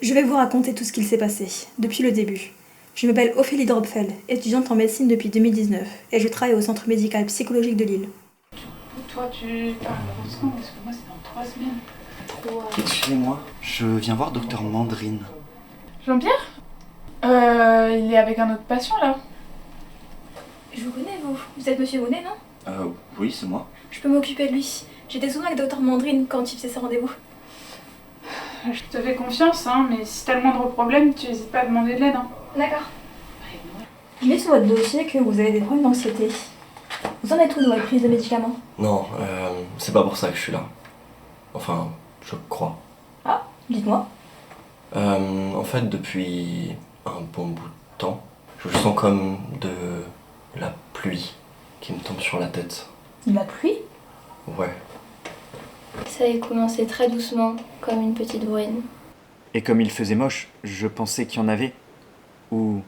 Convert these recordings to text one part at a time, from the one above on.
Je vais vous raconter tout ce qu'il s'est passé, depuis le début. Je m'appelle Ophélie Dropfel, étudiante en médecine depuis 2019, et je travaille au centre médical psychologique de Lille. Toi, tu parles heureusement, parce que moi, c'est dans 3 semaines. Excusez-moi, je viens voir docteur Mandrine. Jean-Pierre il est avec un autre patient, là. Je vous connais, vous. Vous êtes monsieur Monet, non? Oui, c'est moi. Je peux m'occuper de lui. J'étais souvent avec docteur Mandrine quand il faisait ses rendez-vous. Je te fais confiance, hein, mais si t'as le moindre problème, tu n'hésites pas à demander de l'aide. Hein. D'accord. Je lis sur votre dossier que vous avez des problèmes d'anxiété. Vous en êtes où dans votre prise de médicaments? Non, c'est pas pour ça que je suis là. Enfin, je crois. Ah, dites-moi. En fait, depuis un bon bout de temps, je sens comme de la pluie qui me tombe sur la tête. De la pluie? Ouais. Ça a commencé très doucement, comme une petite bruine. Et comme il faisait moche, je pensais qu'il y en avait. Ou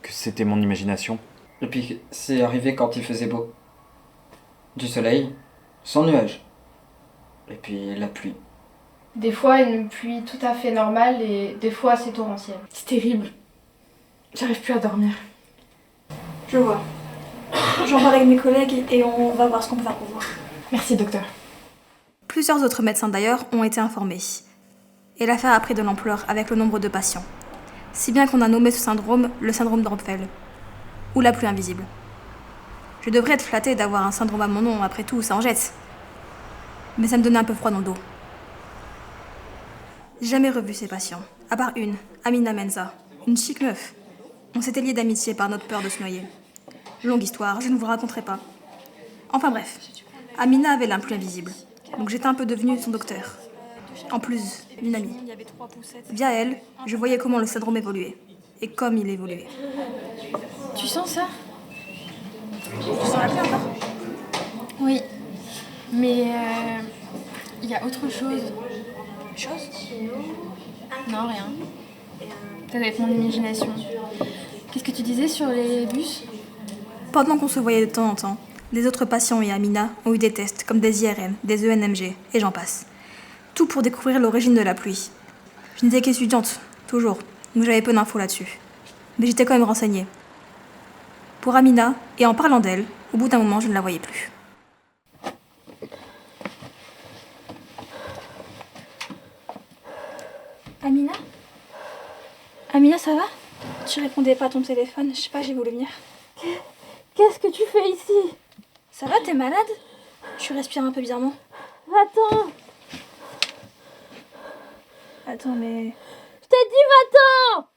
que c'était mon imagination. Et puis c'est arrivé quand il faisait beau. Du soleil, sans nuages. Et puis la pluie. Des fois une pluie tout à fait normale et des fois c'est torrentiel. C'est terrible. J'arrive plus à dormir. Je vois. J'en parle avec mes collègues et on va voir ce qu'on peut faire pour vous. Merci docteur. Plusieurs autres médecins d'ailleurs ont été informés. Et l'affaire a pris de l'ampleur avec le nombre de patients. Si bien qu'on a nommé ce syndrome le syndrome Dropfel, ou la pluie invisible. Je devrais être flattée d'avoir un syndrome à mon nom, après tout, ça en jette. Mais ça me donnait un peu froid dans le dos. J'ai jamais revu ces patients, à part une, Amina Menza, une chic meuf. On s'était liés d'amitié par notre peur de se noyer. Longue histoire, je ne vous raconterai pas. Enfin bref, Amina avait l'un plus invisible, donc j'étais un peu devenue son docteur. En plus, une amie. Via elle, je voyais comment le syndrome évoluait, et comme il évoluait. Tu sens ça? Tu sens la pluie encore? Oui. Mais il y a autre chose. Chose? Non, rien. Ça doit être mon imagination. Qu'est-ce que tu disais sur les bus? Pendant qu'on se voyait de temps en temps, les autres patients et Amina ont eu des tests comme des IRM, des ENMG, et j'en passe. Tout pour découvrir l'origine de la pluie. Je n'étais qu'étudiante, toujours, donc j'avais peu d'infos là-dessus. Mais j'étais quand même renseignée. Pour Amina, et en parlant d'elle, au bout d'un moment, je ne la voyais plus. Amina? Amina, ça va? Tu répondais pas à ton téléphone, je sais pas, j'ai voulu venir. Qu'est-ce que tu fais ici? Ça va, t'es malade? Tu respires un peu bizarrement. Va-t'en! Attends, mais... Je t'ai dit va-t'en!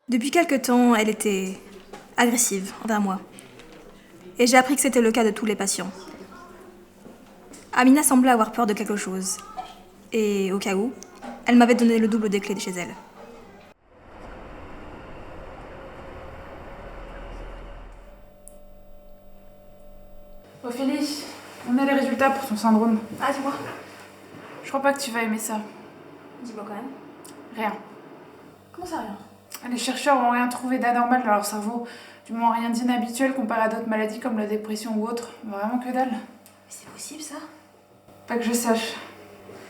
Depuis quelque temps, elle était agressive envers moi. Et j'ai appris que c'était le cas de tous les patients. Amina semblait avoir peur de quelque chose. Et au cas où, elle m'avait donné le double des clés de chez elle. Ophélie, on a les résultats pour ton syndrome. Ah, dis-moi. Je crois pas que tu vas aimer ça. Dis-moi quand même. Rien. Comment ça, rien? Les chercheurs n'ont rien trouvé d'anormal dans leur cerveau. Du moins rien d'inhabituel comparé à d'autres maladies comme la dépression ou autre. Vraiment que dalle. Mais c'est possible, ça? Pas que je sache.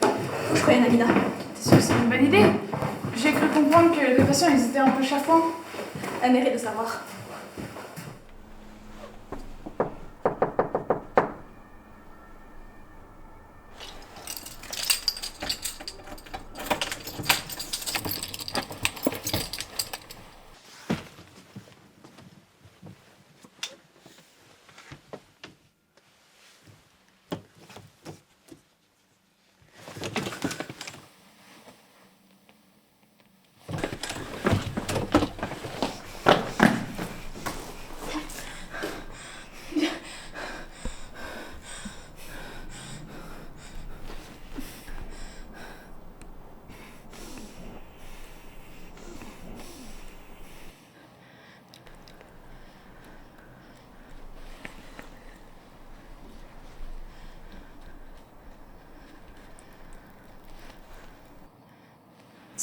Faut que je prévienne Amina. T'es sûre que c'est une bonne idée? J'ai cru comprendre que les patients ils étaient un peu chafouins. Elle mérite de savoir.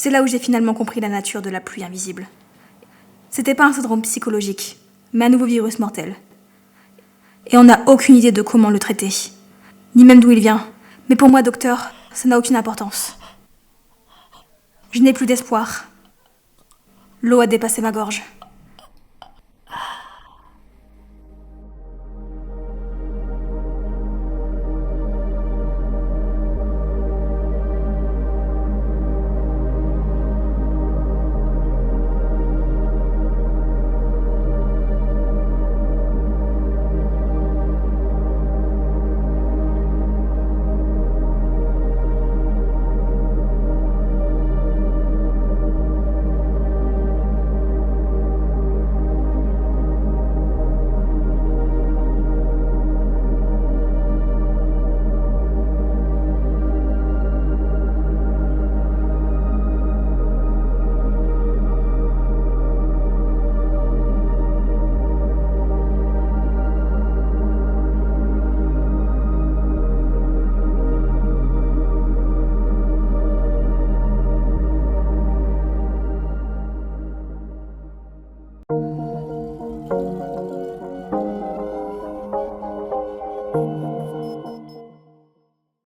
C'est là où j'ai finalement compris la nature de la pluie invisible. C'était pas un syndrome psychologique, mais un nouveau virus mortel. Et on n'a aucune idée de comment le traiter, ni même d'où il vient. Mais pour moi, docteur, ça n'a aucune importance. Je n'ai plus d'espoir. L'eau a dépassé ma gorge.